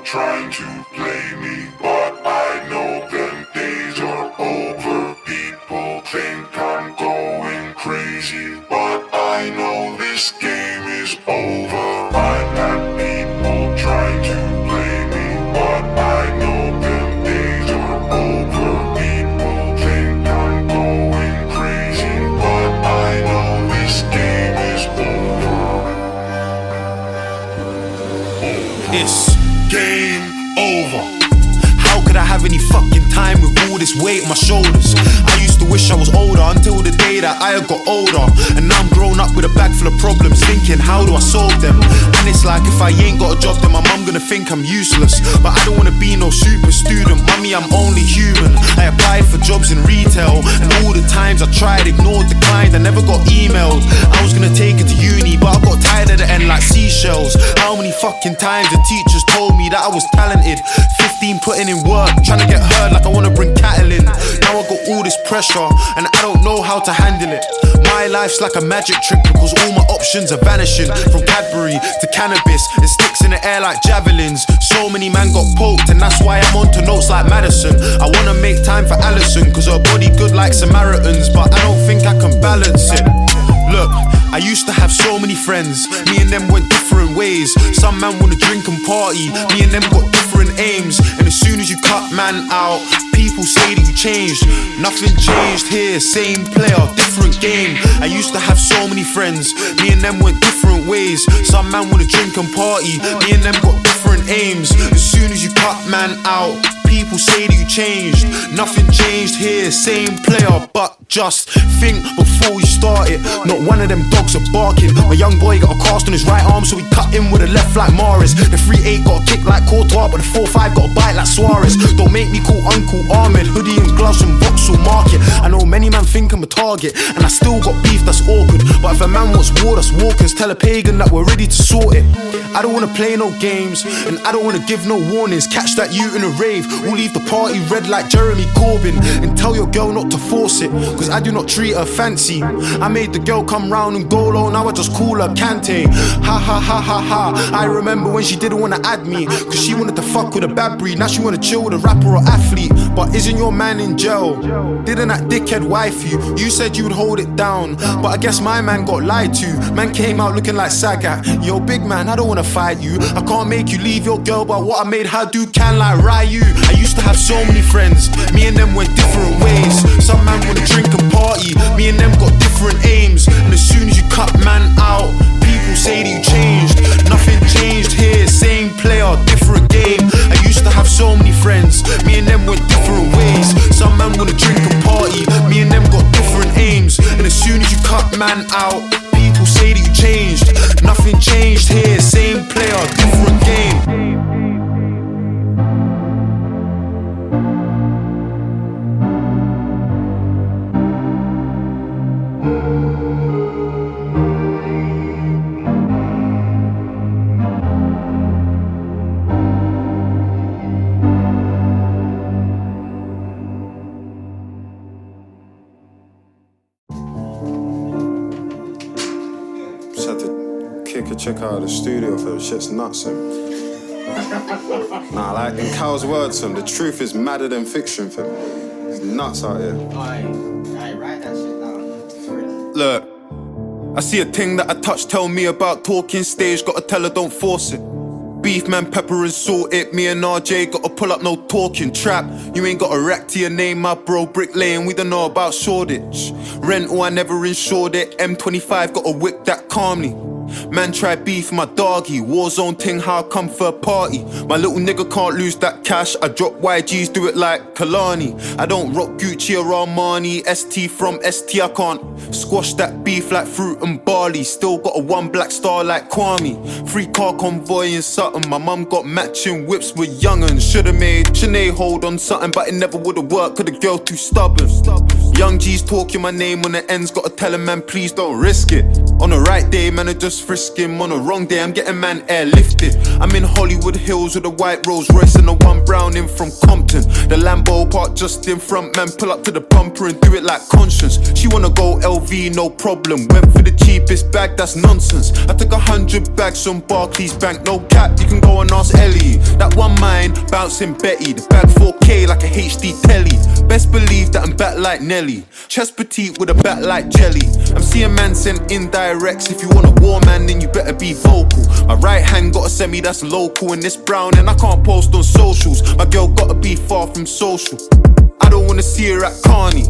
trying to play me, but I know them days are over. People think I'm going crazy, but I know this game is over. I've had people trying to play me, but I know them days are over. People think I'm going crazy, but I know this game is over. It's game over. How could I have any fucking time with all this weight on my shoulders? I used to wish I was older until the day that I got older. And now I'm grown up with a bag full of problems, thinking how do I solve them? And it's like if I ain't got a job then my mum gonna think I'm useless. But I don't wanna be no super student, mummy I'm only human. I applied for jobs in retail, and all the times I tried, ignored, declined, I never got emailed. I was gonna take it to uni, but I got tired at the end like seashells. How many fucking times the teachers told me that I was talented? 15 putting in work, trying to get heard like I wanna bring cattle in. Now I got all this pressure and I don't know how to handle it. My life's like a magic trick because all my options are vanishing. From Cadbury to cannabis, it sticks in the air like javelins. So many man got poked and that's why I'm onto notes like Madison. I wanna make time for Allison cause her body good like Samaritans, but I don't think I can balance it. Look, I used to have so many friends, me and them went different ways. Some man wanna drink and party, me and them got different aims. And as soon as you cut man out, people say that you changed. Nothing changed here, same player, different game. I used to have so many friends, me and them went different ways. Some man wanna drink and party, me and them got different aims. As soon as you cut man out, people say that you changed. Nothing changed here, same player, but just think before you start it. Not one of them dogs are barking. My young boy got a cast on his right arm, so he cut in with a left like Maris. The 3-8 got a kick like Courtois, but the 4-5 got a bite like Suarez. Don't make me call Uncle Ahmed, hoodie and gloves from Vauxhall Market. I know many man think I'm a target, and I still got beef that's awkward. But if a man wants war, that's walkers. Tell a pagan that we're ready to sort it. I don't wanna play no games, and I don't wanna give no warnings. Catch that you in a rave, we'll leave the party red like Jeremy Corbyn. And tell your girl not to force it, cause I do not treat her fancy. I made the girl come round and go low, now I just call her Kante. Ha ha ha ha ha. I remember when she didn't wanna add me, cause she wanted to fuck with a bad breed. Now she wanna chill with a rapper or athlete. But isn't your man in jail? Didn't that dickhead wife you? You said you'd hold it down, but I guess my man got lied to. Man came out looking like Sagat. Yo big man, I don't wanna fight you. I can't make you leave your girl, but what I made her do can like Ryu. I used to have so many friends, me and them went different ways. Some man wanna drink and party, me and them got different aims. And as soon as you cut man out, people say that you changed. Nothing changed here, same player, different game. I used to have so many friends, me and them went different ways. Some man wanna drink and party, me and them got different aims. And as soon as you cut man out, people say that you changed. Nothing changed here, same player, different game. Had to kick a chick out of the studio for the shit's nuts. Nah, like in Cal's words, the truth is madder than fiction. It's nuts out here. Write that shit down. Look, I see a thing that I touch, tell me about talking stage, gotta tell her don't force it. Beef man, pepper and salt it, me and RJ gotta pull up, no talking trap. You ain't got a rack to your name, my bro, bricklaying, we don't know about Shoreditch. Rental, I never insured it, M25 got a whip that calmly. Man try beef, my doggy, Warzone ting, how I come for a party. My little nigga can't lose that cash, I drop YGs, do it like Kalani. I don't rock Gucci or Armani, ST from ST, I can't squash that beef like fruit and barley. Still got a one black star like Kwame. Free car convoy in Sutton, my mum got matching whips with young'uns. Should've made Sinead hold on something, but it never would've worked, cause the girl too stubborn. Young G's talking my name on the ends, gotta tell a man please don't risk it. On the right day, man, I just frisk him. On the wrong day, I'm getting man airlifted. I'm in Hollywood Hills with a white Rolls Royce and a one Browning from Compton. The Lambo parked just in front, man, pull up to the bumper and do it like conscience. She wanna go a.v.e, no problem. Went for the cheapest bag, that's nonsense. I took 100 bags from Barclays Bank, no cap, you can go and ask Ellie. That one mine, bouncing Betty. The bag 4K like a HD telly. Best believe that I'm back like Nelly. Chest petite with a back like jelly. I'm seeing man sent indirects. If you want a war man, then you better be vocal. My right hand got a semi that's local, and this brown and I can't post on socials. My girl gotta be far from social. I don't wanna see her at Carney.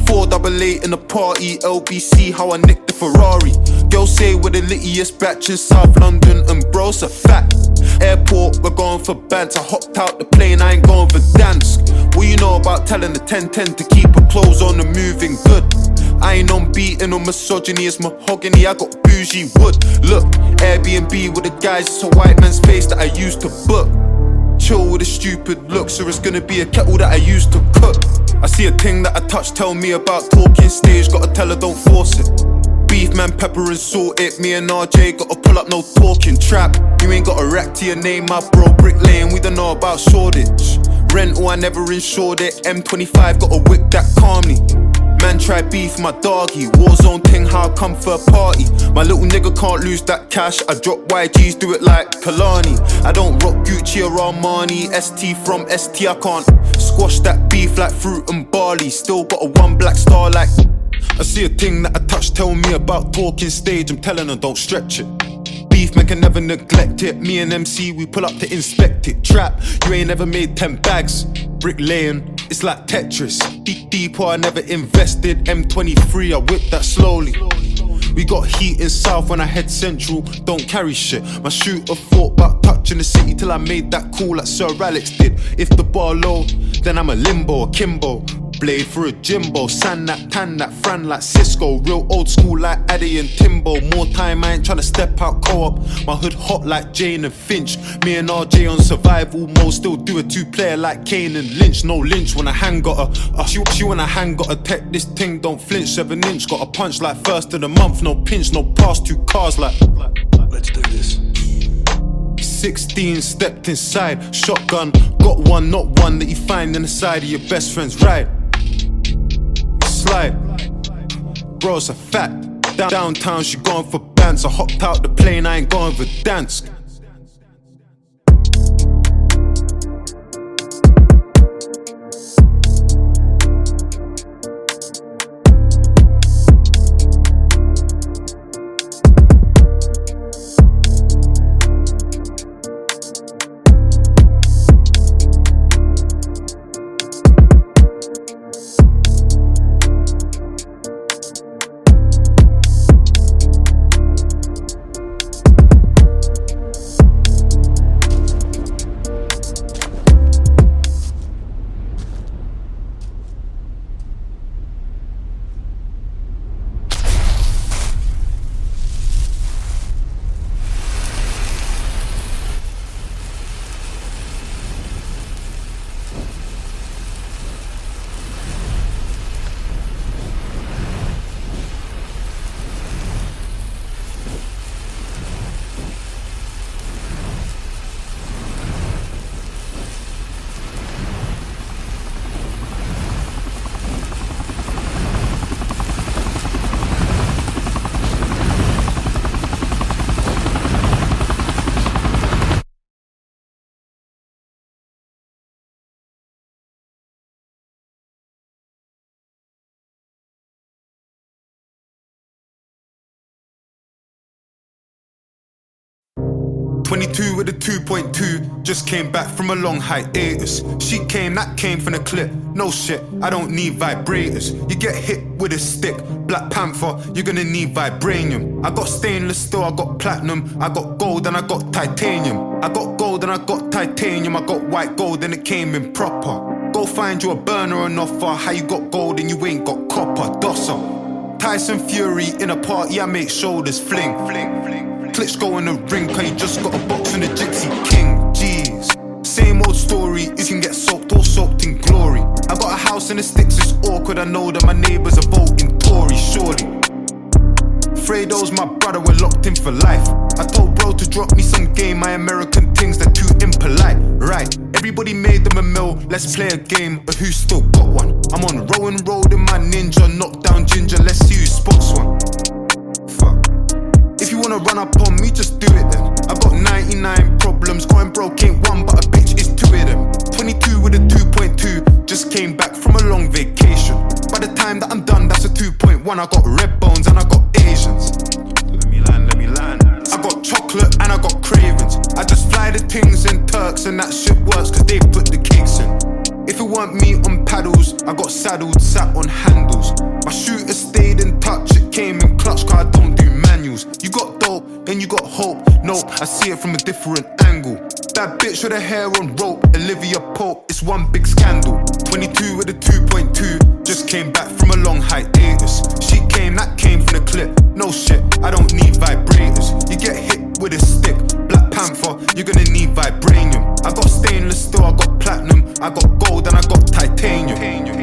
488 in the party, LBC, how I nicked the Ferrari. Girls say we're the littiest batch in South London, and bro's a fact. Airport, we're going for bands. I hopped out the plane, I ain't going for dance. What you know about telling the 1010 to keep her clothes on and moving good? I ain't on beating or misogyny, it's mahogany, I got bougie wood. Look, Airbnb with the guys, it's a white man's face that I used to book. Chill with a stupid looks, or it's gonna be a kettle that I used to cook. I see a thing that I touch, tell me about talking stage, gotta tell her don't force it. Beef man, pepper and salt it, me and RJ gotta pull up, no talking trap. You ain't got a rack to your name, my bro, Brick Lane, we don't know about Shoreditch. Rental, I never insured it, M25 got a whip that calmly. Man try beef my doggy, Warzone ting, how I come for a party. My little nigga can't lose that cash, I drop YGs, do it like Kalani. I don't rock Gucci or Armani, ST from ST, I can't squash that beef like fruit and barley. Still got a one black star like. I see a thing that I touch, tell me about talking stage, I'm telling her don't stretch it. Beef man can never neglect it, me and MC we pull up to inspect it. Trap, you ain't ever made 10 bags. Brick laying, it's like Tetris. Deep or I never invested. M23, I whip that slowly. We got heat in South when I head central, don't carry shit. My shooter thought about touching the city till I made that call like Sir Alex did. If the bar low, then I'm a limbo, a Kimbo. Blade for a Jimbo, sand that, tan that, Fran like Cisco. Real old school like Addy and Timbo. More time, I ain't tryna step out co-op. My hood hot like Jane and Finch. Me and RJ on survival mode, still do a two-player like Kane and Lynch. No Lynch when I hang got her. She when I hang got a tech, this thing don't flinch. 7-inch, got a punch like first of the month. No pinch, no pass, 2 cars like. Let's do this. 16, stepped inside, shotgun. Got one, not one that you find in the side of your best friend's ride. Slide, bro, it's a fact. Downtown, she going for bands. I hopped out the plane, I ain't going for dance. .22 with a 2.2, just came back from a long hiatus. She came, that came from the clip. No shit, I don't need vibrators. You get hit with a stick, Black Panther, you're gonna need vibranium. I got stainless steel, I got platinum, I got gold and I got titanium. I got gold and I got titanium, I got white gold and it came in proper. Go find you a burner and offer, how you got gold and you ain't got copper, dosser. Tyson Fury in a party, I make shoulders fling. Klitsch go in the ring, cause you just got a box from the Gypsy King. Jeez, same old story, you can get soaked or soaked in glory. I got a house in the sticks, it's awkward, I know that my neighbours are voting Tory, surely. Fredo's my for life. I told bro to drop me some game, my American things, they're too impolite. Right, everybody made them a mill, let's play a game of who still got one. I'm on Rowan Road in my Ninja, knock down Ginger, let's see who spots one. Fuck. If you wanna run up on me, just do it then. I got 99 problems, going broke ain't one, but a bitch is two of them. 22 with a 2.2, just came back from a long vacation. By the time that I'm done, that's a 2.1. I got red bones and I got Asians. Let me land. I got chocolate and I got cravings. I just fly the things in Turks and that shit works cause they put the cakes in. If it weren't me on paddles, I got saddled, sat on handles. My shooter stayed in touch, it came in clutch cause I don't do manuals. You got dope, then you got hope. Nope, I see it from a different angle. That bitch with her hair on rope, Olivia Pope, it's one big scandal. 22 with a 2.2, just came back from a long hiatus. She came, that came from the clip. No shit, I don't need vibrators. You get hit with a stick, Black Panther, you're gonna need vibranium. I got stainless steel, I got platinum, I got gold and I got titanium.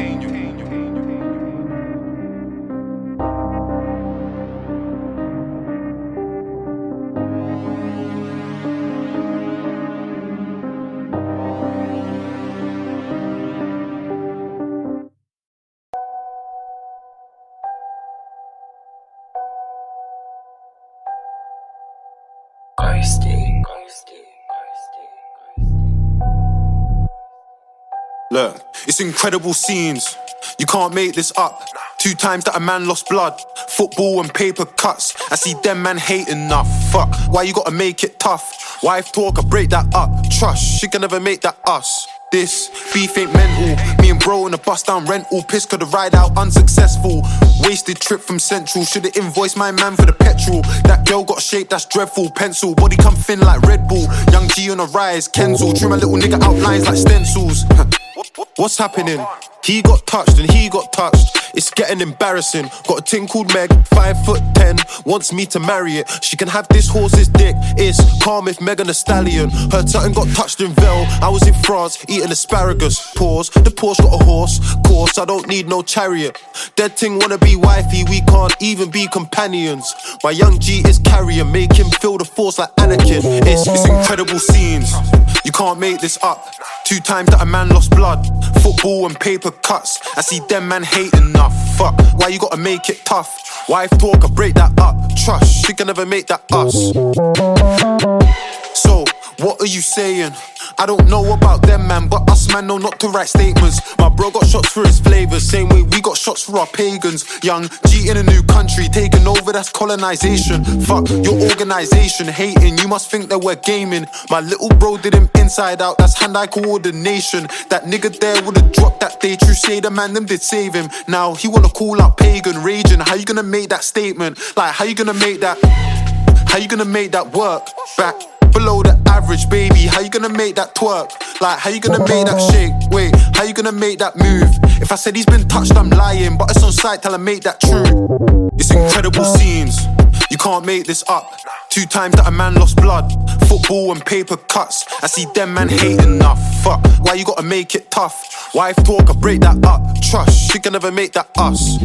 Look, it's incredible scenes. You can't make this up. 2 times that a man lost blood. Football and paper cuts. I see them man hate enough. Fuck, why you gotta make it tough? Wife talk, I break that up. Trust, she can never make that us. This beef ain't mental. Me and bro in a bust down rental. Piss could have ride out unsuccessful. Wasted trip from Central. Should've invoiced my man for the petrol. That girl got shape that's dreadful. Pencil, body come thin like Red Bull. Young G on a rise, Kenzel. Trim a little nigga outlines like stencils. What's happening? He got touched and he got touched. It's getting embarrassing. Got a ting called Meg, 5'10", wants me to marry it. She can have this horse's dick. It's calm if Megan a stallion. Her tutton got touched in Vel. I was in France eating asparagus. Pause. The Porsche got a horse. Course, I don't need no chariot. Dead ting wanna be wifey. We can't even be companions. My young G is carrying. Make him feel the force like Anakin. It's incredible scenes. You can't make this up. 2 times that a man lost blood. Football and paper cuts. I see them man hate enough. Fuck, why you gotta make it tough? Wife talk, I break that up. Trust, she can never make that us. So, what are you saying? I don't know about them man, but us man know not to write statements. My bro got shots for his flavours, same way we got shots for our pagans. Young G in a new country, taking over, that's colonization. Fuck your organisation, hating, you must think that we're gaming. My little bro did him inside out, that's hand-eye coordination. That nigga there would've dropped that day, Crusader man, them did save him. Now he wanna call out pagan, raging, how you gonna make that statement? Like, how you gonna make that work? Back below the average, baby, how you gonna make that twerk? Like, how you gonna make that shake? Wait, how you gonna make that move? If I said he's been touched, I'm lying, but it's on sight, tell him make that true. It's incredible scenes, you can't make this up. 2 times that a man lost blood. Football and paper cuts. I see them man hate enough. Fuck, why you gotta make it tough? Wife talk, I break that up. Trust, she can never make that us.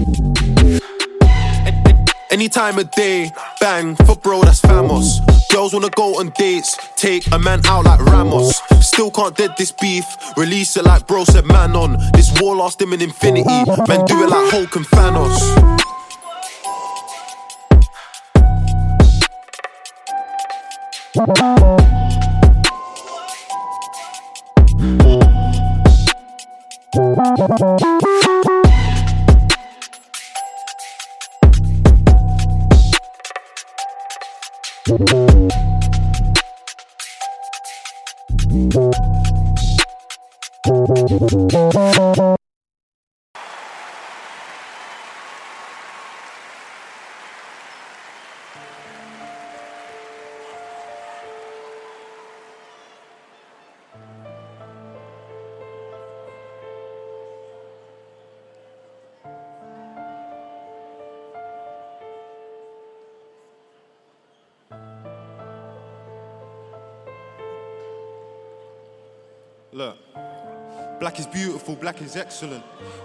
Any time of day, bang, for bro, that's famos. Girls wanna go on dates, take a man out like Ramos. Still can't dead this beef, release it like bro said man on. This war lost him in infinity, man do it like Hulk and Thanos. Look, Black is beautiful, black is excellent.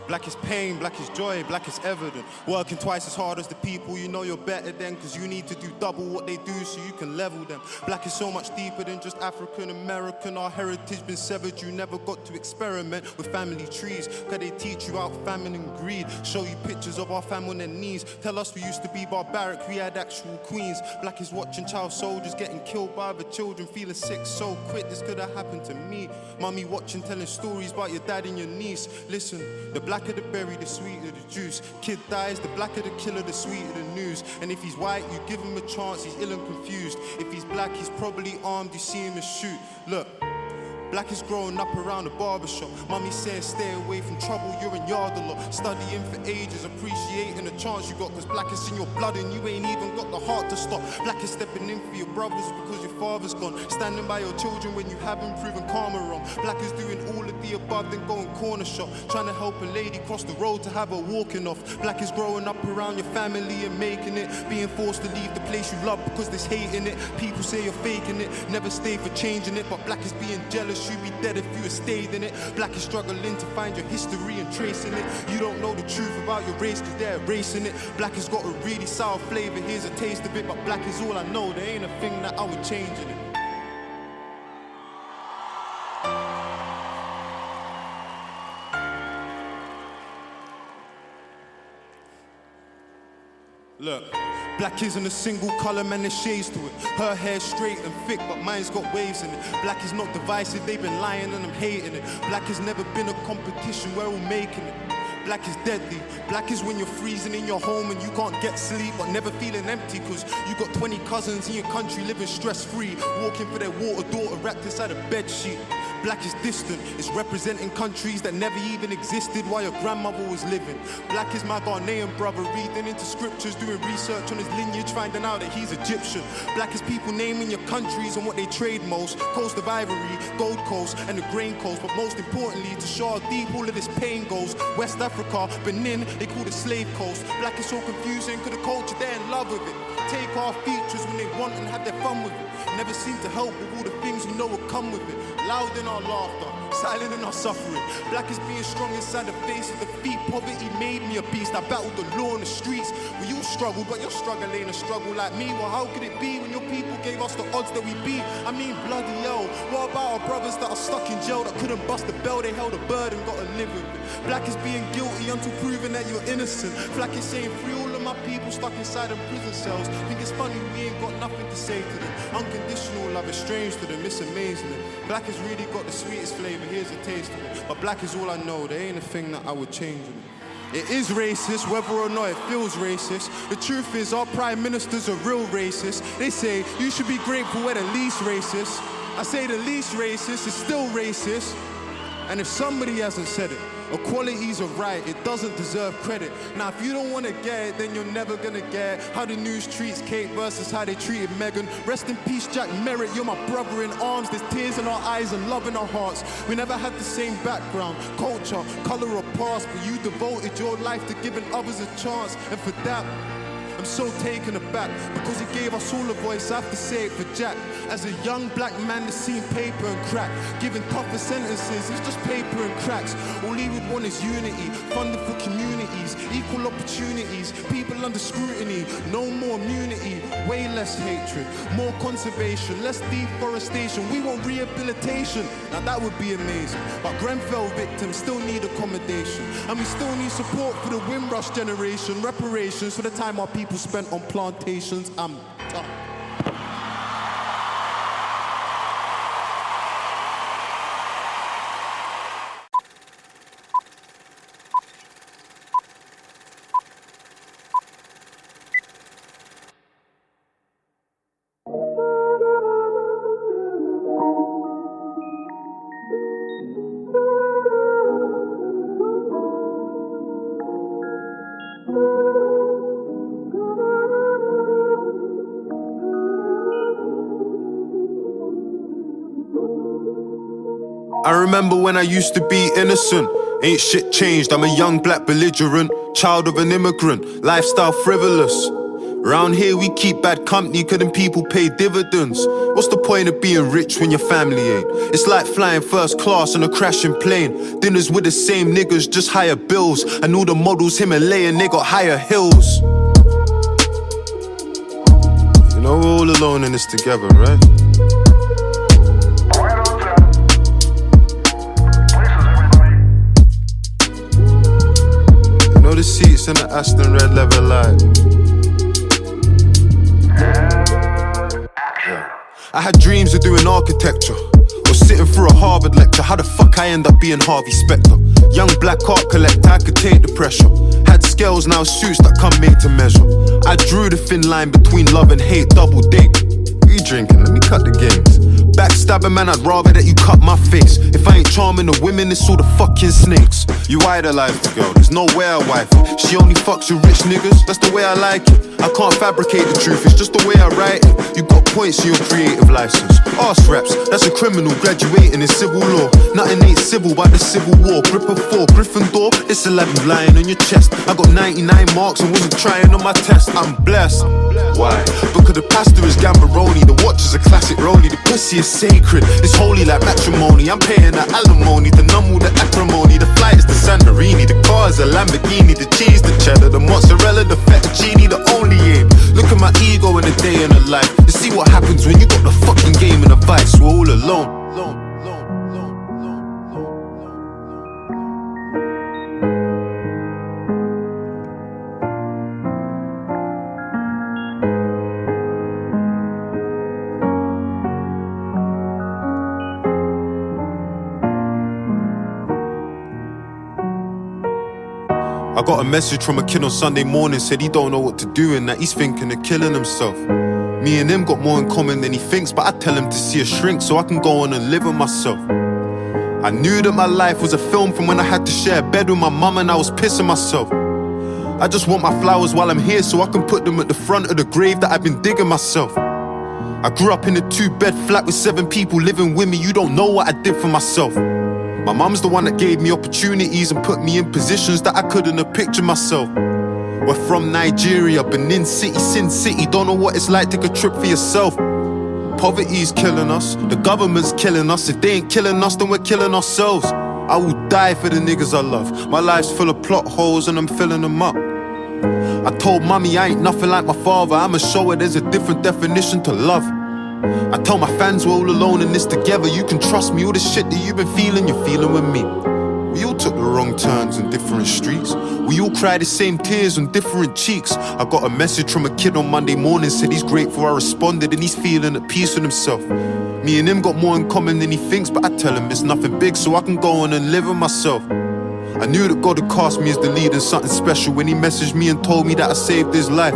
Black is pain, black is joy, black is evident. Working twice as hard as the people you know you're better than, cause you need to do double what they do so you can level them. Black is so much deeper than just African American. Our heritage been severed, you never got to experiment with family trees. Cause they teach you out famine and greed. Show you pictures of our fam on their knees. Tell us we used to be barbaric, we had actual queens. Black is watching child soldiers getting killed by other children, feeling sick so quick, this could have happened to me. Mummy watching, telling stories about your dad and your niece. Listen, the blacker the berry, the sweeter the juice. Kid dies, the blacker the killer, the sweeter the news. And if he's white, you give him a chance, he's ill and confused. If he's black, he's probably armed, you see him and shoot. Look, black is growing up around the barbershop. Mummy says stay away from trouble, you're in yard a lot. Studying for ages, appreciating the chance you got. Cause black is in your blood and you ain't even got the heart to stop. Black is stepping in for your brothers because your father's gone. Standing by your children when you haven't proven karma wrong. Black is doing all of the above, then going corner shop. Trying to help a lady cross the road to have her walking off. Black is growing up around your family and making it. Being forced to leave the place you love because there's hate in it. People say you're faking it, never stay for changing it. But black is being jealous, you'd be dead if you had stayed in it. Black is struggling to find your history and tracing it. You don't know the truth about your race cause they're erasing it. Black has got a really sour flavor, here's a taste of it. But black is all I know, there ain't a thing that I would change in it. Look, black isn't a single colour, man, there's shades to it. Her hair's straight and thick, but mine's got waves in it. Black is not divisive, they've been lying and I'm hating it. Black has never been a competition, we're all making it. Black is deadly. Black is when you're freezing in your home and you can't get sleep, but never feeling empty cause you got 20 cousins in your country living stress-free, walking for their water daughter wrapped inside a bed sheet. Black is distant, it's representing countries that never even existed while your grandmother was living. Black is my Ghanaian brother reading into scriptures, doing research on his lineage, finding out that he's Egyptian. Black is people naming your countries and what they trade most. Coast of Ivory, Gold Coast and the Grain Coast. But most importantly, to show how deep all of this pain goes, West Africa, Benin, they call it Slave Coast. Black is so confusing cause the culture, they're in love with it. Take our features when they want and have their fun with it. Never seem to help with all the things you know will come with it. Loud in our laughter, silent in our suffering. Black is being strong inside the face of defeat. Poverty made me a beast. I battled the law in the streets. We all struggle, but your struggle ain't a struggle like me. Well, how could it be when your people gave us the odds that we beat? I mean, bloody hell. What about our brothers that are stuck in jail that couldn't bust the bell? They held a burden, gotta live with it. Black is being guilty until proven that you're innocent. Black is saying free all of my people stuck inside them prison cells. Think it's funny we ain't got nothing to say to them. Unconditional love is strange to them, it's amazing. Black has really got the sweetest flavor, here's a taste of it. But black is all I know, there ain't a thing that I would change in it. It is racist, whether or not it feels racist. The truth is, our prime ministers are real racist. They say, you should be grateful we're the least racist. I say the least racist is still racist. And if somebody hasn't said it, equality's a right, it doesn't deserve credit. Now if you don't want to get it, then you're never gonna get how the news treats Kate versus how they treated Meghan. Rest in peace, Jack Merritt, you're my brother in arms. There's tears in our eyes and love in our hearts. We never had the same background, culture, color or past, but you devoted your life to giving others a chance. And for that, I'm so taken aback, because he gave us all a voice. I have to say it for Jack. As a young black man that's seen paper and crack, giving tougher sentences, it's just paper and cracks. All he would want is unity, funding for communities, equal opportunities, people under scrutiny, no more immunity, way less hatred, more conservation, less deforestation. We want rehabilitation, now that would be amazing. But Grenfell victims still need accommodation, and we still need support for the Windrush generation, reparations for the time our people spent on plantations. I'm done. I remember when I used to be innocent. Ain't shit changed, I'm a young black belligerent, child of an immigrant, lifestyle frivolous. Round here we keep bad company, couldn't people pay dividends? What's the point of being rich when your family ain't? It's like flying first class on a crashing plane. Dinners with the same niggas, just higher bills. And all the models Himalayan, they got higher hills. You know we're all alone in this together, right? You know the seats in the Aston red leather light. I had dreams of doing architecture or sitting through a Harvard lecture. How the fuck I end up being Harvey Specter? Young black art collector, I could take the pressure. Had scales, now suits that come made to measure. I drew the thin line between love and hate, double date. You drinking, let me cut the games. Backstabbing man, I'd rather that you cut my face. If I ain't charming the women, it's all the fucking snakes. You idolize the girl, there's no way I wife it. She only fucks with rich niggas, that's the way I like it. I can't fabricate the truth, it's just the way I write it. You got points in your creative license. Arse raps, that's a criminal graduating in civil law. Nothing ain't civil but the civil war. Grip of 4, Gryffindor, it's a lab lying on your chest. I got 99 marks and wasn't trying on my test. I'm blessed. Why? Because the pastor is Gambaroni, the watch is a classic rollie, the pussy is sacred, it's holy like matrimony. I'm paying the alimony, the numb the acrimony. The flight is the Santorini, the car is a Lamborghini. The cheese, the cheddar, the mozzarella, the fettuccine, the only aim. Look at my ego in a day in a life, and see what happens when you got the fucking game and a vice. We're all alone. I got a message from a kid on Sunday morning, said he don't know what to do and that he's thinking of killing himself. Me and him got more in common than he thinks, but I tell him to see a shrink so I can go on and live with myself. I knew that my life was a film from when I had to share a bed with my mum and I was pissing myself. I just want my flowers while I'm here so I can put them at the front of the grave that I've been digging myself. I grew up in a 2-bed flat with 7 people living with me, you don't know what I did for myself. My mum's the one that gave me opportunities and put me in positions that I couldn't have pictured myself. We're from Nigeria, Benin City, Sin City. Don't know what it's like, take a trip for yourself. Poverty's killing us, the government's killing us. If they ain't killing us, then we're killing ourselves. I will die for the niggas I love. My life's full of plot holes and I'm filling them up. I told mommy I ain't nothing like my father. I'ma show her there's a different definition to love. I tell my fans we're all alone in this together. You can trust me, all the shit that you've been feeling, you're feeling with me. We all took the wrong turns in different streets. We all cried the same tears on different cheeks. I got a message from a kid on Monday morning, said he's grateful I responded and he's feeling at peace with himself. Me and him got more in common than he thinks, but I tell him it's nothing big so I can go on and live with myself. I knew that God had cast me as the lead in something special when he messaged me and told me that I saved his life.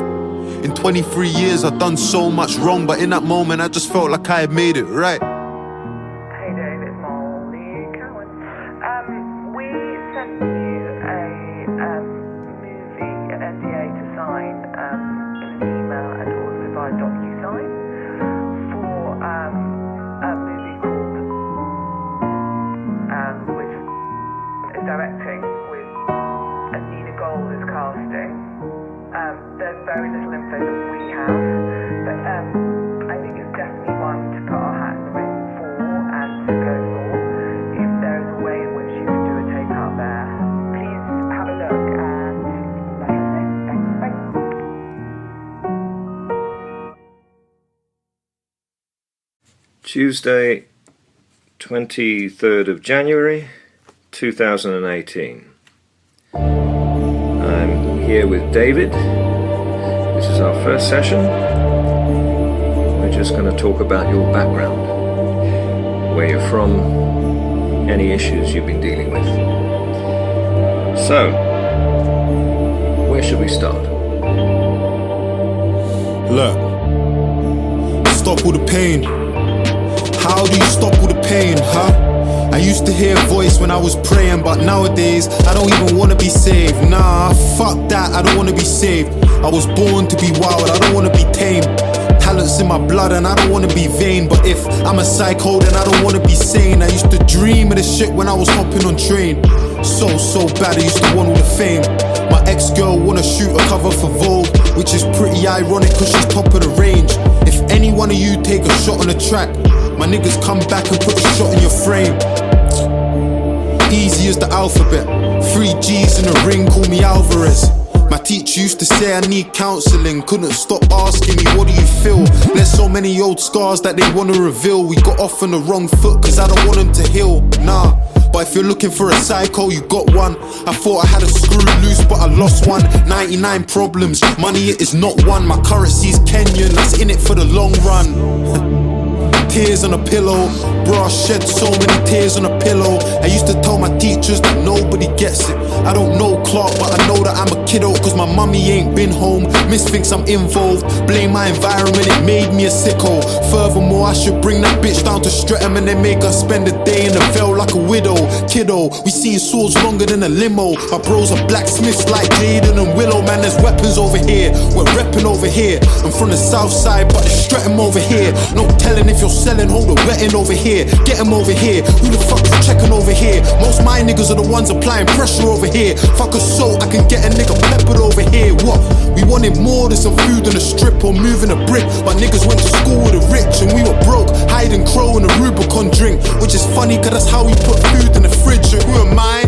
In 23 years I've done so much wrong, but in that moment I just felt like I had made it right. Hey Dave, it's Molly Cowan. We sent you a movie, an NDA to sign in an email and also via DocuSign for a movie called, which is directing with Nina Gold is casting. There's very little info that we have, but I think it's definitely one to put our hat in the ring for and to go for. If there is a way in which you can do a take out there, please have a look and let us know. Thanks, bye. Tuesday, 23rd of January, 2018. I'm here with David. This is our first session. We're just going to talk about your background, where you're from, any issues you've been dealing with. So, where should we start? Look, stop all the pain. How do you stop all the pain, huh? I used to hear a voice when I was praying, but nowadays I don't even wanna be saved. Nah, fuck that, I don't wanna be saved. I was born to be wild, I don't wanna be tamed. Talents in my blood and I don't wanna be vain, but if I'm a psycho then I don't wanna be sane. I used to dream of this shit when I was hopping on train. So bad, I used to want all the fame. My ex-girl wanna shoot a cover for Vogue. which is pretty ironic cause she's top of the range. If any one of you take a shot on the track, my niggas come back and put a shot in your frame. Easy as the alphabet, 3 G's in the ring, call me Alvarez. My teacher used to say I need counselling, couldn't stop asking me what do you feel. There's so many old scars that they wanna reveal. We got off on the wrong foot cause I don't want them to heal, nah. But if you're looking for a psycho, you got one. I thought I had a screw loose, but I lost one. 99 problems, money it is not one. My currency's Kenyan, that's in it for the long run. Tears on a pillow, bro, I shed so many tears on a pillow. I used to tell my teachers that nobody gets it. I don't know Clark, but I know that I'm a kiddo, cause my mummy ain't been home. Miss thinks I'm involved, blame my environment, it made me a sicko. Furthermore, I should bring that bitch down to Streatham and then make her spend a day in the Vale like a widow. Kiddo, we see swords longer than a limo. Our bros are blacksmiths like Jaden and Willow. Man, there's weapons over here, we're reppin' over here. I'm from the south side, but it's Streatham over here. No telling if you're selling, hold a wetting over here. Get him over here, who the fuck is checking over here? Most my niggas are the ones applying pressure over here. Fuck a soul, I can get a nigga peppered over here. What? We wanted more than some food on a strip or moving a brick. But niggas went to school with the rich and we were broke, hiding crow in a Rubicon drink. Which is funny cause that's how we put food in the fridge. And who am I?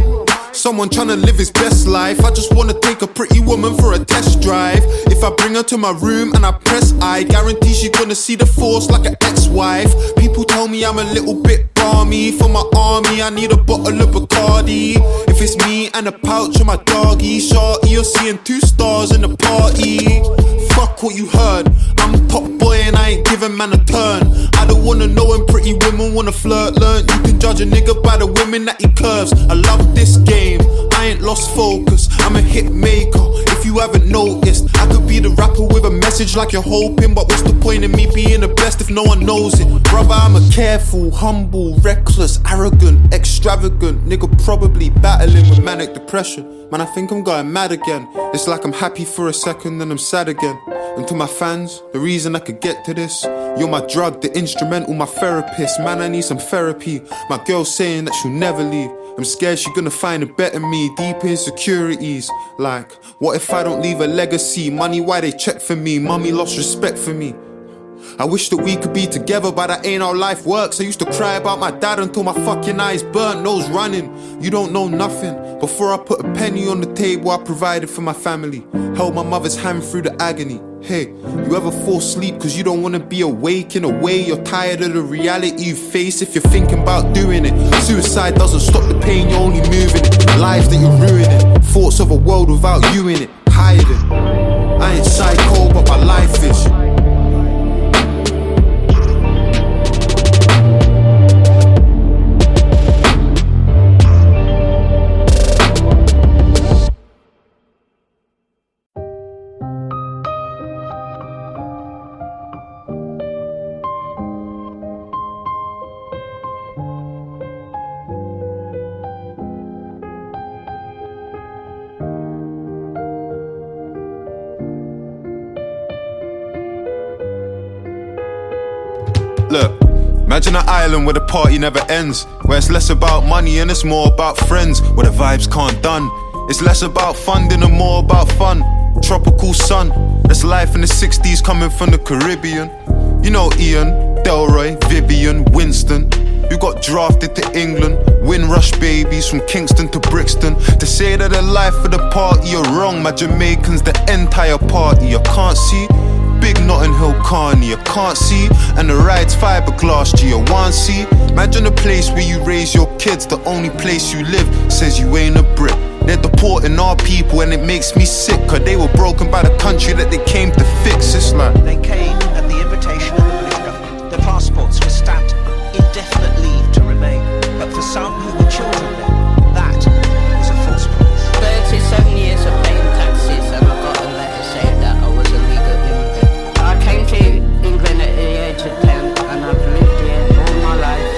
Someone tryna live his best life. I just wanna take a pretty woman for a test drive. If I bring her to my room and I press I guarantee she gonna see the force like an ex-wife. People tell me I'm a little bit balmy. For my army I need a bottle of Bacardi. If it's me and a pouch of my doggy, shorty, you're seeing 2 stars in the party. Fuck what you heard, I'm top boy and I ain't giving man a turn. I don't wanna know when pretty women wanna flirt. Learn you can judge a nigga by the women that he curves. I love this game, I ain't lost focus, I'm a hit maker. If you haven't noticed, I could be the rapper with a message like you're hoping. But what's the point in me being the best if no one knows it? Brother, I'm a careful, humble, reckless, arrogant, extravagant nigga, probably battling with manic depression. Man, I think I'm going mad again. It's like I'm happy for a second, then I'm sad again. And to my fans, the reason I could get to this, you're my drug, the instrumental, my therapist. Man, I need some therapy. My girl's saying that she'll never leave. I'm scared she's gonna find a better me. Deep insecurities, like, what if I don't leave a legacy? Money, why they check for me? Mummy lost respect for me. I wish that we could be together, but that ain't how life works. I used to cry about my dad until my fucking eyes burnt, nose running. You don't know nothing. Before I put a penny on the table, I provided for my family. Held my mother's hand through the agony. Hey, you ever fall asleep cause you don't wanna be awake? In a way, you're tired of the reality you face if you're thinking about doing it. Suicide doesn't stop the pain, you're only moving it. Lives that you're ruining, thoughts of a world without you in it. Hiding, I ain't psycho, but my life is. Look, imagine an island where the party never ends, where it's less about money and it's more about friends, where the vibes can't done. It's less about funding and more about fun. Tropical sun, that's life in the 60s coming from the Caribbean. You know Ian, Delroy, Vivian, Winston, who got drafted to England. Windrush babies from Kingston to Brixton. To say that the life of the party you're wrong. My Jamaicans, the entire party, I can't see. Big Notting Hill Carney, I can't see. And the ride's fiberglass G, I want see. Imagine a place where you raise your kids, the only place you live says you ain't a Brit. They're deporting our people and it makes me sick, cause they were broken by the country that they came to fix. It's like they came at the invitation of the British government. Their passports were stamped indefinite leave to remain. But for some who were children then, that was a false promise. 37 years of paying taxes and I got a letter saying that I was a legal immigrant. I came to England at the age of 10 and I've lived here all my life.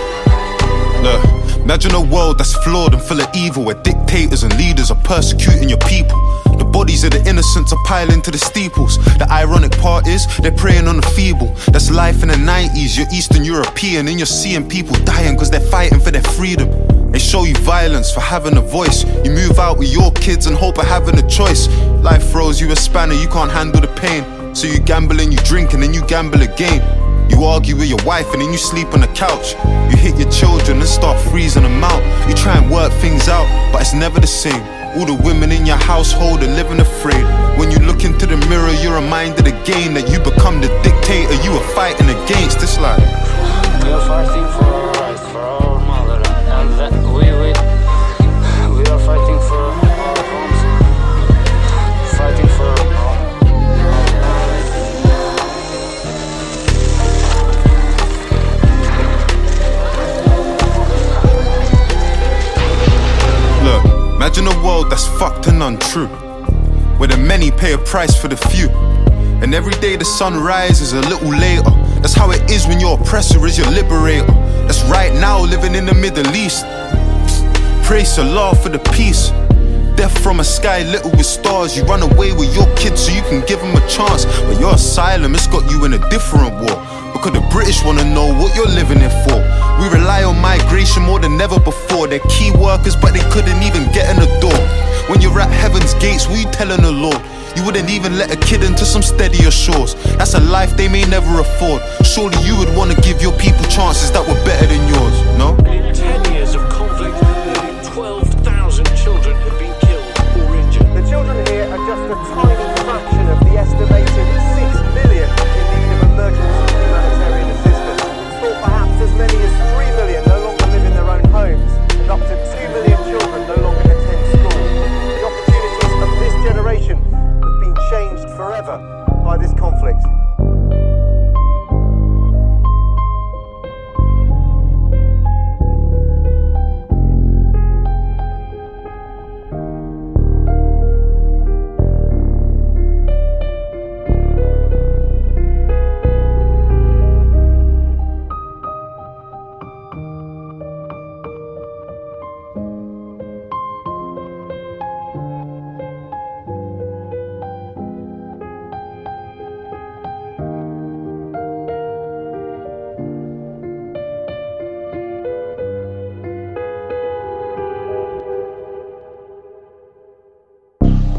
Look, imagine a world that's flawed and full of evil, where dictators and leaders are persecuting your people. The bodies of the innocents are piling to the steeples. The ironic part is, they're preying on the feeble. That's life in the 90s, you're Eastern European and you're seeing people dying cause they're fighting for their freedom. They show you violence for having a voice. You move out with your kids and hope of having a choice. Life throws you a spanner, you can't handle the pain. So you gamble and you drink and then you gamble again. You argue with your wife and then you sleep on the couch. You hit your children and start freezing them out. You try and work things out, but it's never the same. All the women in your household are living afraid. When you look into the mirror, you're reminded again that you become the dictator you are fighting against. It's like we are fighting for our rights, for our motherland, and that we are fighting for our homes, fighting for our Look, imagine a world that's fucked and untrue, where the many pay a price for the few. And every day the sun rises a little later. That's how it is when your oppressor is your liberator. That's right now living in the Middle East. Praise Allah for the peace. Death from a sky little with stars. You run away with your kids so you can give them a chance. But your asylum, it's got you in a different war. Because the British wanna know what you're living it for. We rely on migration more than ever before. They're key workers but they couldn't even get in the door. When you're at heaven's gates, what you telling the Lord? You wouldn't even let a kid into some steadier shores. That's a life they may never afford. Surely you would want to give your people chances that were better than yours, no? In 10 years of conflict, nearly 12,000 children have been killed or injured. The children here are just a tiny fraction of the estimated 6 million in need of emergency humanitarian assistance. Thought perhaps as many as 3 million no longer live in their own homes, and up to 2 million children no longer attend school. The opportunities of this generation changed forever by this conflict.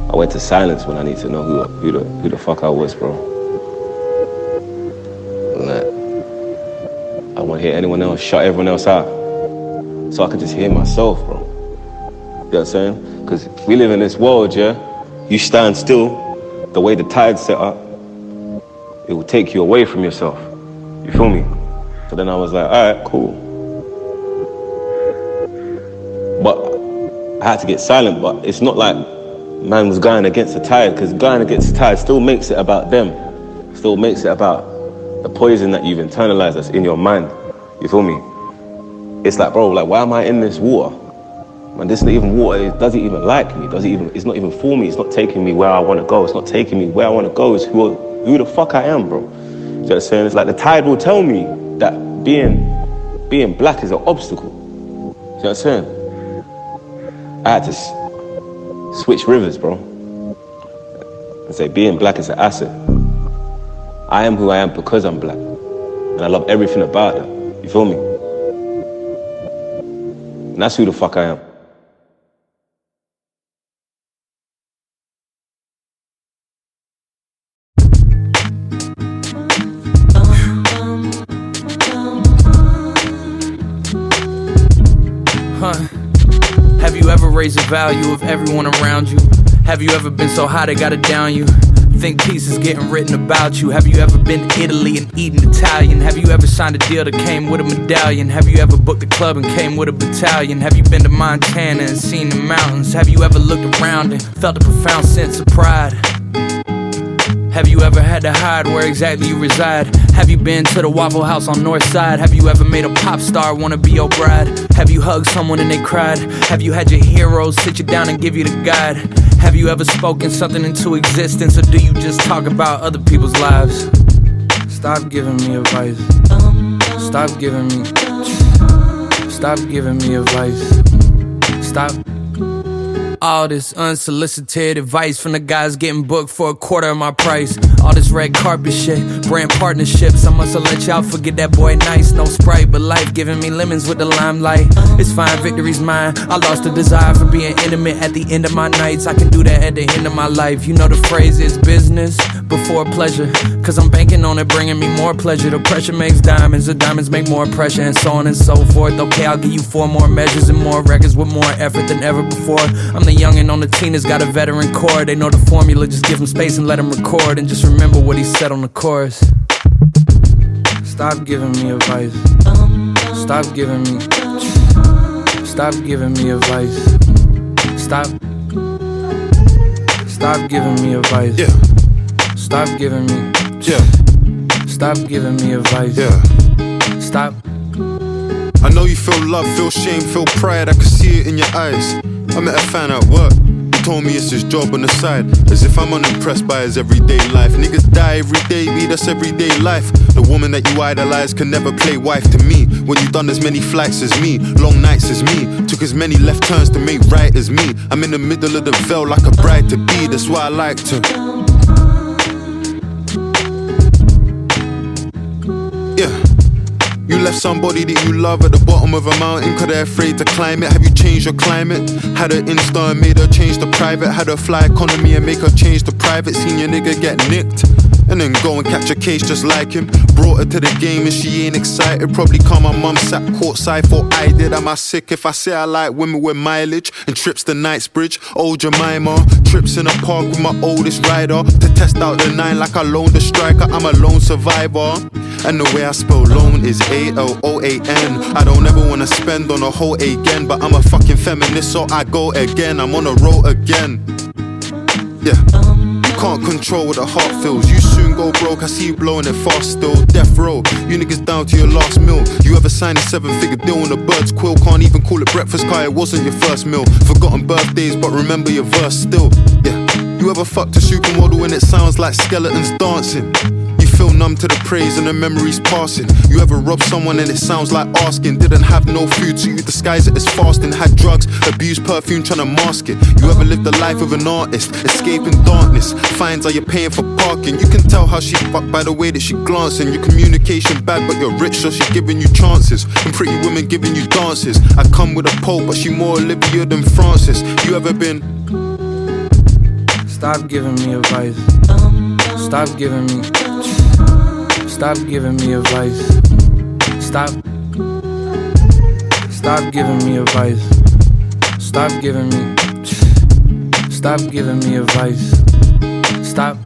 I went to silence when I need to know who the fuck I was, bro. Like, I want to hear anyone else shut everyone else out, so I can just hear myself, bro. You know what I'm saying? Because we live in this world, yeah. You stand still, the way the tide's set up, it will take you away from yourself. You feel me? So then I was like, all right, cool. But I had to get silent. But it's not like man was going against the tide, because going against the tide still makes it about them. Still makes it about the poison that you've internalized that's in your mind. You feel me? It's like, bro, like, why am I in this water? Man, this isn't even water. It doesn't even like me. It's not even for me. It's not taking me where I want to go. It's not taking me where I want to go. It's who the fuck I am, bro. You know what I'm saying? It's like the tide will tell me that being black is an obstacle. You know what I'm saying? I had to switch rivers, bro, and say being black is an asset. I am who I am because I'm black, and I love everything about that. You feel me? And that's who the fuck I am. Have you ever raised the value of everyone around you? Have you ever been so high they gotta down you? Think pieces getting written about you. Have you ever been to Italy and eaten Italian? Have you ever signed a deal that came with a medallion? Have you ever booked a club and came with a battalion? Have you been to Montana and seen the mountains? Have you ever looked around and felt a profound sense of pride? Have you ever had to hide where exactly you reside? Have you been to the Waffle House on North Side? Have you ever made a pop star wanna be your bride? Have you hugged someone and they cried? Have you had your heroes sit you down and give you the guide? Have you ever spoken something into existence, or do you just talk about other people's lives? Stop giving me advice. Stop giving me advice. Stop. All this unsolicited advice from the guys getting booked for a quarter of my price. All this red carpet shit, brand partnerships. I must have let y'all forget that boy nice. No Sprite, but life giving me lemons with the limelight. It's fine, victory's mine. I lost the desire for being intimate at the end of my nights. I can do that at the end of my life. You know the phrase is business before pleasure, cause I'm banking on it bringing me more pleasure. The pressure makes diamonds, the diamonds make more pressure, and so on and so forth. Okay, I'll give you 4 more measures and more records with more effort than ever before. I'm the youngin' on the team that's got a veteran core. They know the formula, just give him space and let him record. And just remember what he said on the chorus. Stop giving me advice. Stop giving me advice. Stop giving me advice. Yeah. Stop giving me. Yeah. Stop giving me advice. Yeah. Stop. I know you feel love, feel shame, feel pride. I can see it in your eyes. I met a fan at work. He told me it's his job on the side, as if I'm unimpressed by his everyday life. Niggas die every day, be that's everyday life. The woman that you idolize can never play wife to me. When you done as many flights as me, long nights as me, took as many left turns to make right as me. I'm in the middle of the veil like a bride to be. That's why I like to. Yeah. You left somebody that you love at the bottom of a mountain cause they're afraid to climb it. Have you changed your climate? Had her Insta and made her change the private. Had her fly economy and make her change the private. Seen your nigga get nicked and then go and catch a case just like him. Brought her to the game and she ain't excited. Probably cause my mum sat courtside for I did. Am I sick if I say I like women with mileage and trips to Knightsbridge? Old Jemima, trips in a park with my oldest rider to test out the 9 like I loaned a striker. I'm a lone survivor. And the way I spell loan is A-L-O-A-N. I don't ever wanna spend on a whole again, but I'm a fucking feminist, so I go again. I'm on a roll again. Yeah. You can't control what the heart feels. You soon go broke, I see you blowing it fast still. Death row, you niggas down to your last meal. You ever signed a 7-figure deal on a bird's quill? Can't even call it breakfast, cause it wasn't your first meal. Forgotten birthdays, but remember your verse still. Yeah. You ever fucked a supermodel and it sounds like skeletons dancing? Feel numb to the praise and the memories passing. You ever robbed someone and it sounds like asking? Didn't have no food so you disguise it as fasting. Had drugs, abused perfume trying to mask it. You ever lived the life of an artist, escaping darkness? Fines are you paying for parking? You can tell how she fucked by the way that she glancing. Your communication bad but you're rich so she giving you chances. And pretty women giving you dances. I come with a Pope but she more Olivia than Francis. You ever been? Stop giving me advice. Stop giving me. Stop giving me advice. Stop giving me advice. Stop giving me. Stop giving me advice. Stop.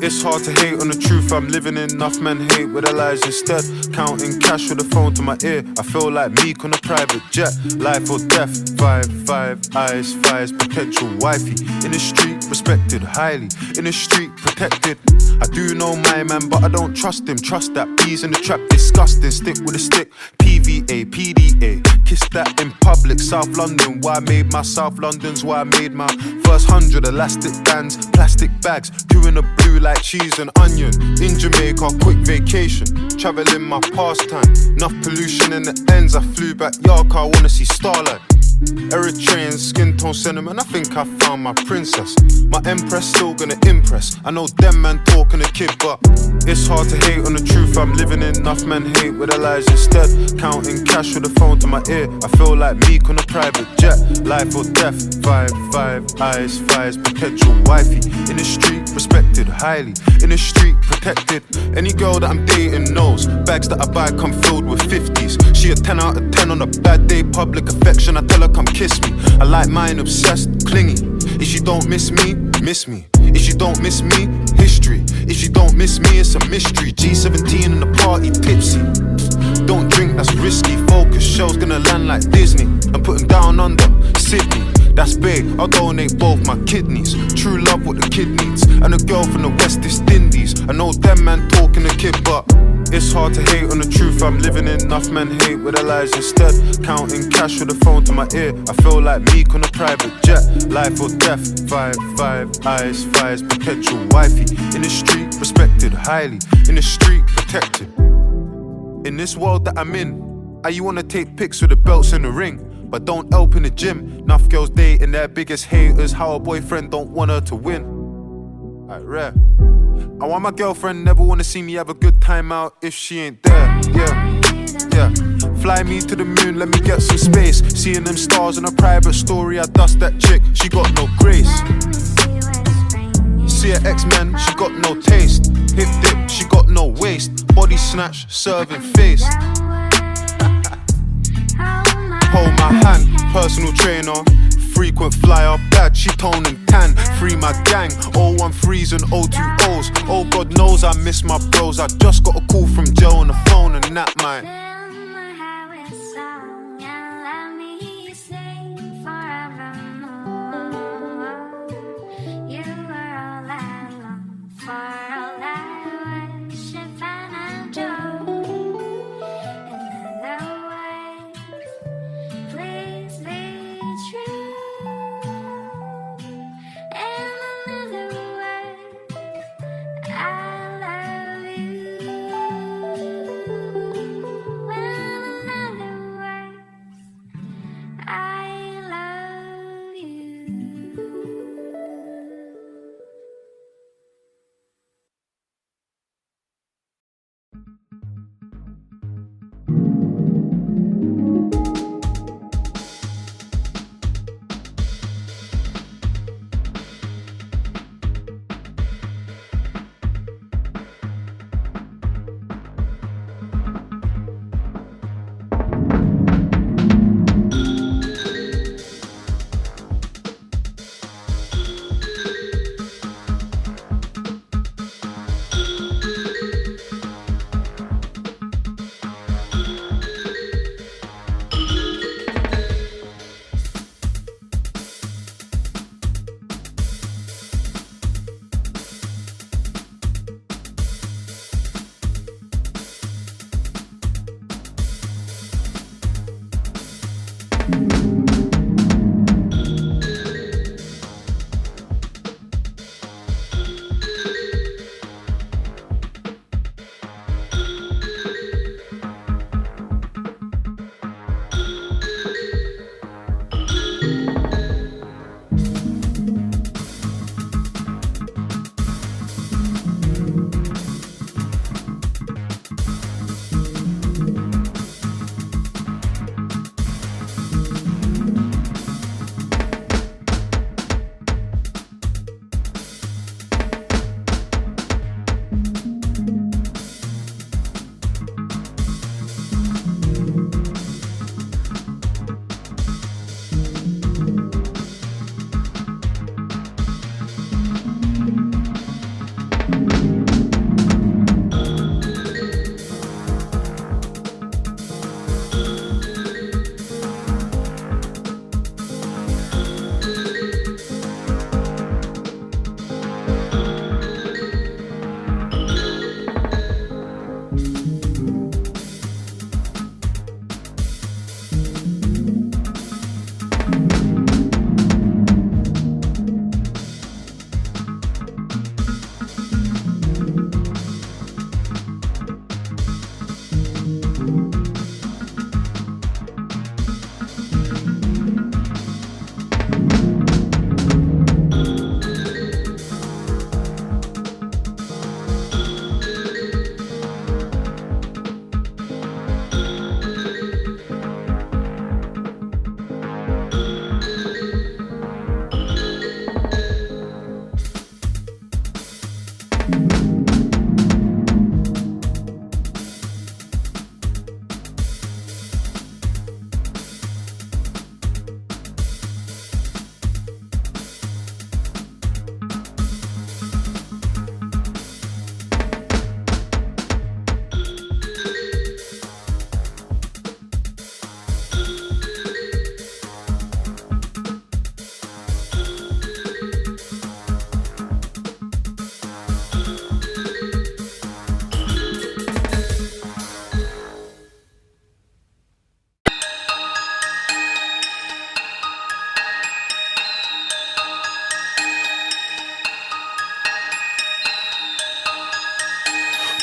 It's hard to hate on the truth I'm living in. Enough men hate with their lies instead. Counting cash with the phone to my ear. I feel like Meek on a private jet. Life or death, 5 eyes, fires, potential wifey. In the street, respected highly. In the street, protected. I do know my man, but I don't trust him. Trust that bees in the trap, disgusting. Stick with a stick, PVA, PDA. Kiss that in public, South London. Why I made my South London's why I made my first 100 elastic bands, plastic bags, 2 in the blue like cheese and onion. In Jamaica, quick vacation, traveling my pastime. Enough pollution in the ends, I flew back York, I wanna see starlight. Eritrean skin tone sentiment, I think I found my princess. My empress still gonna impress. I know them man talking a kid, but it's hard to hate on the truth I'm living in. Enough men hate with their lies instead. Counting cash with the phone to my ear. I feel like Meek on a private jet. Life or death, 5 eyes, fires, potential wifey. In the street, respected highly. In the street, protected. Any girl that I'm dating knows bags that I buy come filled with 50s. She a 10 out of 10 on a bad day. Public affection, I tell her come kiss me. I like mine obsessed, clingy. If she don't miss me, miss me. If she don't miss me, history. If she don't miss me, it's a mystery. G17 in the party, tipsy. Don't drink, that's risky. Focus, show's gonna land like Disney. I'm putting down under Sydney. That's big, I'll donate both my kidneys. True love what the kid needs. And a girl from the West Indies. I know them man talking a kid, but It's hard to hate on the truth I'm living in. Enough men hate with their lies instead. Counting cash with the phone to my ear. I feel like Meek on a private jet. Life or death, 5 eyes, fires, potential wifey. In the street, respected highly. In the street, protected. In this world that I'm in, you wanna take pics with the belts in the ring, but don't help in the gym. Enough girls dating their biggest haters. How a boyfriend don't want her to win. Rare. I want my girlfriend never wanna see me have a good time out if she ain't there. Yeah. Fly me to the moon, let me get some space. Seeing them stars in a private story, I dust that chick, she got no grace. See her X-Men, she got no taste. Hip dip, she got no waist. Body snatch, serving face. Hold my hand, personal trainer. Frequent flyer, bad, she tone and tan. Free my gang, 013s and 020s. Oh God knows I miss my bros. I just got a call from Joe on the phone and that might.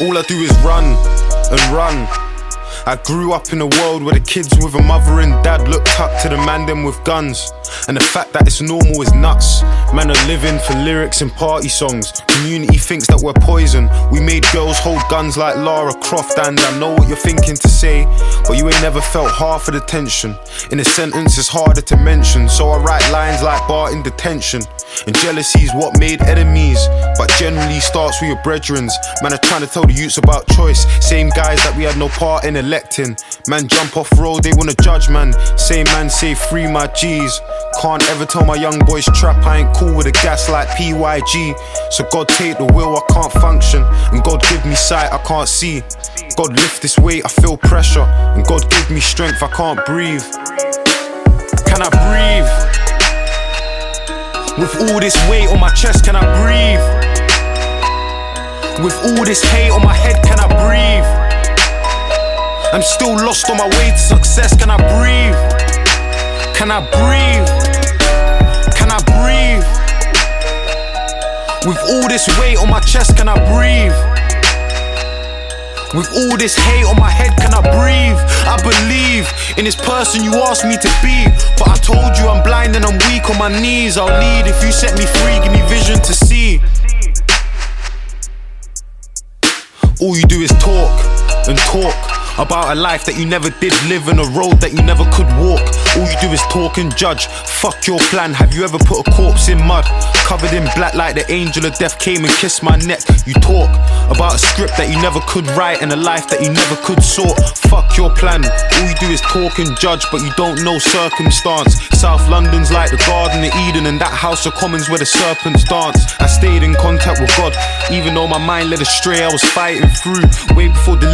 All I do is run and run. I grew up in a world where the kids with a mother and dad looked up to the man them with guns. And the fact that it's normal is nuts. Man are living for lyrics and party songs. Community thinks that we're poison. We made girls hold guns like Lara Croft. And I know what you're thinking to say, but you ain't never felt half of the tension. In a sentence it's harder to mention, so I write lines like Bart in detention. And jealousy's what made enemies, but generally starts with your brethrens. Man are trying to tell the youths about choice. Same guys that we had no part in electing. Man jump off road, they wanna judge man. Same man say free my G's. Can't ever tell my young boys trap, I ain't cool with a gas like PYG. So God take the wheel, I can't function. And God give me sight, I can't see. God lift this weight, I feel pressure. And God give me strength, I can't breathe. Can I breathe? With all this weight on my chest, can I breathe? With all this hate on my head, can I breathe? I'm still lost on my way to success, can I breathe? Can I breathe? Can I breathe? With all this weight on my chest, can I breathe? With all this hate on my head, can I breathe? I believe in this person you asked me to be, but I told you I'm blind and I'm weak on my knees. I'll lead if you set me free, give me vision to see. All you do is talk and talk about a life that you never did live and a road that you never could walk. All you do is talk and judge. Fuck your plan. Have you ever put a corpse in mud, covered in black like the angel of death came and kissed my neck? You talk about a script that you never could write and a life that you never could sort. Fuck your plan. All you do is talk and judge, but you don't know circumstance. South London's like the Garden of Eden, and that House of Commons where the serpents dance. I stayed in contact with God, even though my mind led astray. I was fighting through way before delivery.